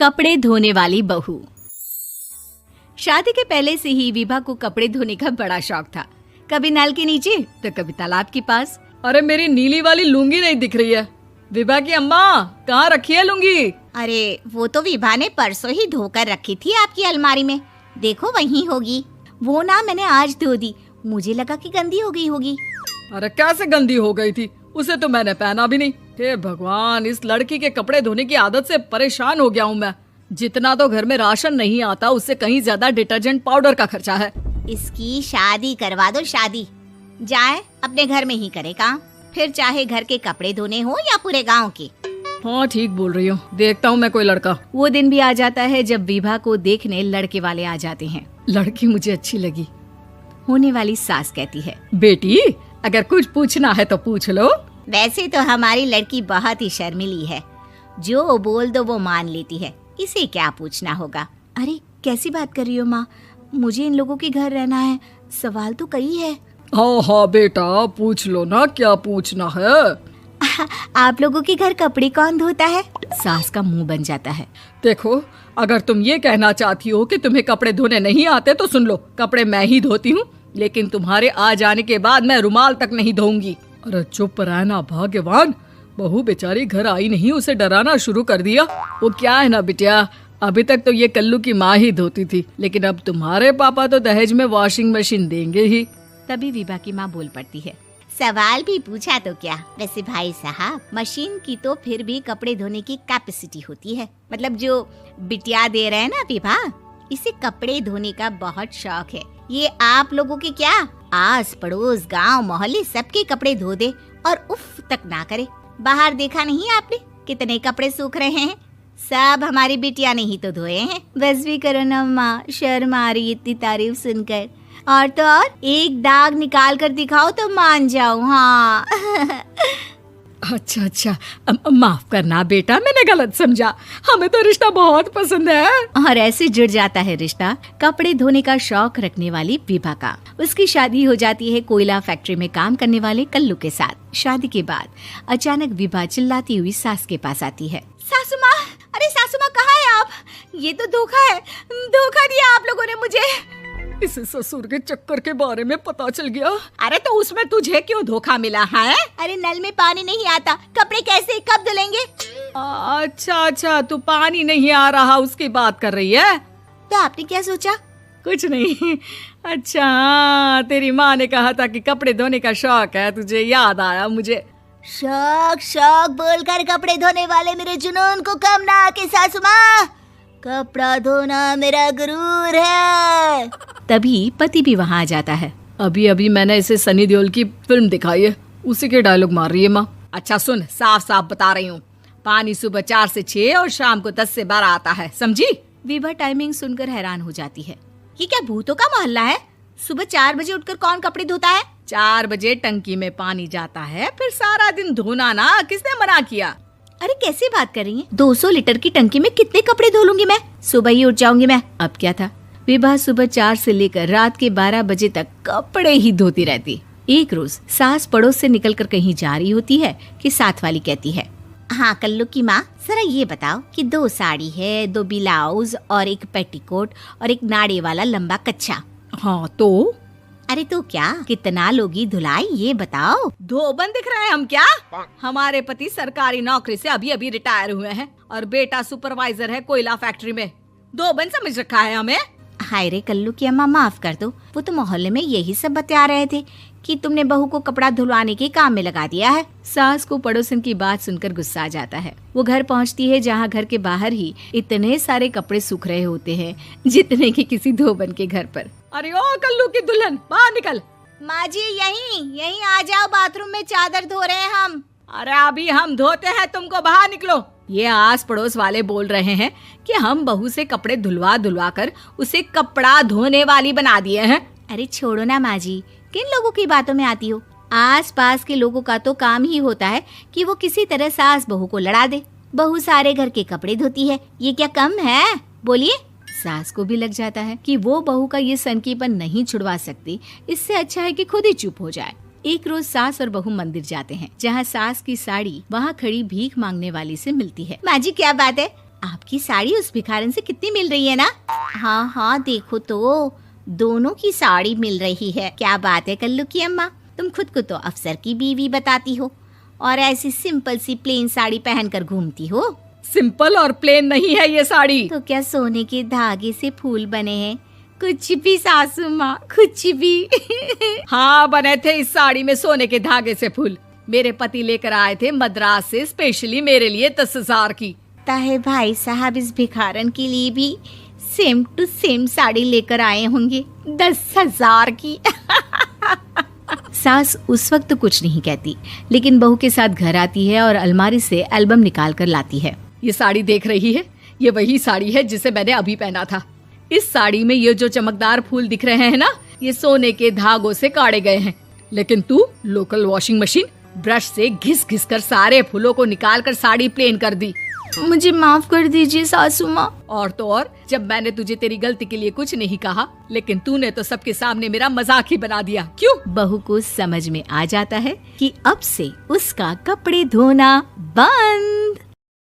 कपड़े धोने वाली बहू। शादी के पहले से ही विभा को कपड़े धोने का बड़ा शौक था। कभी नल के नीचे तो कभी तालाब के पास। अरे मेरी नीली वाली लुंगी नहीं दिख रही है। विभा की अम्मा, कहाँ रखी है लुंगी? अरे वो तो विभा ने परसों ही धोकर रखी थी आपकी अलमारी में, देखो वहीं होगी। वो ना मैंने आज धो दी, मुझे लगा कि गंदी हो गई होगी। अरे कैसे गंदी हो गई थी? उसे तो मैंने पहना भी नहीं। हे भगवान, इस लड़की के कपड़े धोने की आदत से परेशान हो गया हूँ मैं। जितना तो घर में राशन नहीं आता, उससे कहीं ज्यादा डिटर्जेंट पाउडर का खर्चा है। इसकी शादी करवा दो, शादी जाए अपने घर में ही करे काम, फिर चाहे घर के कपड़े धोने हो या पूरे गांव के। हाँ ठीक बोल रही हूँ, देखता हूँ मैं कोई लड़का। वो दिन भी आ जाता है जब विभा को देखने लड़के वाले आ जाते हैं। लड़की मुझे अच्छी लगी। होने वाली सास कहती है, बेटी अगर कुछ पूछना है तो पूछ लो। वैसे तो हमारी लड़की बहुत ही शर्मीली है, जो बोल दो वो मान लेती है, इसे क्या पूछना होगा। अरे कैसी बात कर रही हो माँ, मुझे इन लोगों के घर रहना है, सवाल तो कई है। हाँ हाँ बेटा, पूछ लो ना, क्या पूछना है। आप लोगों के घर कपड़े कौन धोता है? सास का मुंह बन जाता है। देखो, अगर तुम ये कहना चाहती हो कि तुम्हें कपड़े धोने नहीं आते तो सुन लो, कपड़े मैं ही धोती हूँ, लेकिन तुम्हारे आ जाने के बाद मैं रुमाल तक नहीं धोऊंगी। अरे चुप रहना भाग्यवान, बहू बेचारी घर आई नहीं, उसे डराना शुरू कर दिया। वो क्या है ना बिटिया, अभी तक तो ये कल्लू की माँ ही धोती थी, लेकिन अब तुम्हारे पापा तो दहेज में वॉशिंग मशीन देंगे ही। तभी विभा की माँ बोल पड़ती है, सवाल भी पूछा तो क्या। वैसे भाई साहब, मशीन की तो फिर भी कपड़े धोने की कैपेसिटी होती है। मतलब जो बिटिया दे रहे हैं ना विभा, इसे कपड़े धोने का बहुत शौक है। ये आप लोगों के क्या, आस पड़ोस गांव मोहल्ले सबके कपड़े धो दे और उफ तक ना करे। बाहर देखा नहीं आपने कितने कपड़े सूख रहे हैं? सब हमारी बिटिया ने ही तो धोए हैं। बस भी करो ना माँ, शर्म आ रही इतनी तारीफ सुनकर। और तो और एक दाग निकाल कर दिखाओ तो मान जाऊं। हाँ अच्छा, माफ करना बेटा, मैंने गलत समझा। हमें तो रिश्ता बहुत पसंद है। और ऐसे जुड़ जाता है रिश्ता कपड़े धोने का शौक रखने वाली विभा का। उसकी शादी हो जाती है कोयला फैक्ट्री में काम करने वाले कल्लू के साथ। शादी के बाद अचानक विभा चिल्लाती हुई सास के पास आती है। सासू माँ, अरे सासू माँ कहाँ है आप? ये तो धोखा है, धोखा दिया आप लोगों ने मुझे। इसे ससुर के चक्कर के बारे में पता चल गया। अरे तो उसमें तुझे क्यों धोखा मिला है? अरे नल में पानी नहीं आता, कपड़े कैसे कब धुलेंगे? अच्छा, तू पानी नहीं आ रहा उसकी बात कर रही है। तो आपने क्या सोचा? कुछ नहीं। अच्छा, तेरी माँ ने कहा था कि कपड़े धोने का शौक है, तुझे याद आया मुझे। शौक बोलकर कपड़े धोने वाले मेरे जुनून को कम ना आके सासू माँ, कपड़ा धोना मेरा गुरूर है। तभी पति भी वहाँ आ जाता है। अभी मैंने इसे सनी देओल की फिल्म दिखाई है, उसी के डायलॉग मार रही है माँ। अच्छा सुन, साफ साफ बता रही हूँ, पानी सुबह 4 से 6 और शाम को 10 से 12 आता है, समझी? विभा टाइमिंग सुनकर हैरान हो जाती है। ये क्या भूतों का मोहल्ला है? सुबह 4 बजे उठकर कौन कपड़े धोता है? 4 बजे टंकी में पानी जाता है, फिर सारा दिन धोना ना, किसने मना किया? अरे कैसी बात कर रही हैं? 200 लीटर की टंकी में कितने कपड़े धो लूंगी मैं, सुबह ही उठ जाऊंगी मैं। अब क्या था, विभा सुबह 4 से लेकर रात के 12 बजे तक कपड़े ही धोती रहती। एक रोज सास पड़ोस से निकलकर कहीं जा रही होती है कि साथ वाली कहती है, हाँ कल्लू की माँ, जरा ये बताओ कि 2 साड़ी है, 2 ब्लाउज और एक पेटीकोट और एक नाड़े वाला लंबा कच्छा। हाँ तो? अरे तो क्या, कितना लोगी धुलाई ये बताओ। धोबन दिख रहे हैं हम क्या? हमारे पति सरकारी नौकरी से अभी रिटायर हुए हैं और बेटा सुपरवाइजर है कोयला फैक्ट्री में। धोबन समझ रखा है हमें? हाय रे कल्लू की अम्मा, माफ कर दो, वो तो मोहल्ले में यही सब बता रहे थे कि तुमने बहू को कपड़ा धुलवाने के काम में लगा दिया है। सास को पड़ोसन की बात सुनकर गुस्सा आ जाता है। वो घर पहुंचती है जहां घर के बाहर ही इतने सारे कपड़े सूख रहे होते हैं जितने कि किसी धोबन के घर पर। अरे ओ कल्लू की दुल्हन, बाहर निकल। माँ जी यहीं आ जाओ, बाथरूम में चादर धो रहे हैं हम। अरे अभी हम धोते हैं, तुमको बाहर निकलो। ये आस पड़ोस वाले बोल रहे हैं कि हम बहू से कपड़े धुलवा कर उसे कपड़ा धोने वाली बना दिए हैं। अरे छोड़ो ना माँ जी, किन लोगों की बातों में आती हो? आस पास के लोगों का तो काम ही होता है कि वो किसी तरह सास बहू को लड़ा दे। बहू सारे घर के कपड़े धोती है, ये क्या कम है? बोलिए। सास को भी लग जाता है कि वो बहू का ये सनकीपन नहीं छुड़वा सकती, इससे अच्छा है कि खुद ही चुप हो जाए। एक रोज सास और बहू मंदिर जाते हैं, जहाँ सास की साड़ी वहाँ खड़ी भीख मांगने वाली से मिलती है। माँ जी क्या बात है, आपकी साड़ी उस भिखारन से कितनी मिल रही है ना? हाँ हाँ, देखो तो दोनों की साड़ी मिल रही है। क्या बात है कल्लू की अम्मा, तुम खुद को तो अफसर की बीवी बताती हो और ऐसी सिंपल सी प्लेन साड़ी पहनकर घूमती हो। सिंपल और प्लेन नहीं है ये साड़ी। तो क्या सोने के धागे से फूल बने हैं? कुछ भी सासू माँ, कुछ भी। हाँ, बने थे इस साड़ी में सोने के धागे से फूल। मेरे पति लेकर आए थे मद्रास से स्पेशली मेरे लिए 10,000 की। ताहे भाई साहब इस भिखारन के लिए भी सेम टू सेम साड़ी लेकर आए होंगे 10,000 की। सास उस वक्त तो कुछ नहीं कहती, लेकिन बहू के साथ घर आती है और अलमारी से एल्बम निकाल कर लाती है। ये साड़ी देख रही है, ये वही साड़ी है जिसे मैंने अभी पहना था। इस साड़ी में ये जो चमकदार फूल दिख रहे हैं ना, ये सोने के धागों से काढ़े गए हैं। लेकिन तू लोकल वॉशिंग मशीन ब्रश से घिस घिस कर सारे फूलों को निकाल कर साड़ी प्लेन कर दी। मुझे माफ कर दीजिए सासू माँ। और तो और, जब मैंने तुझे तेरी गलती के लिए कुछ नहीं कहा, लेकिन तूने तो सबके सामने मेरा मजाक ही बना दिया। क्यों? बहू को समझ में आ जाता है कि अब से उसका कपड़े धोना बंद।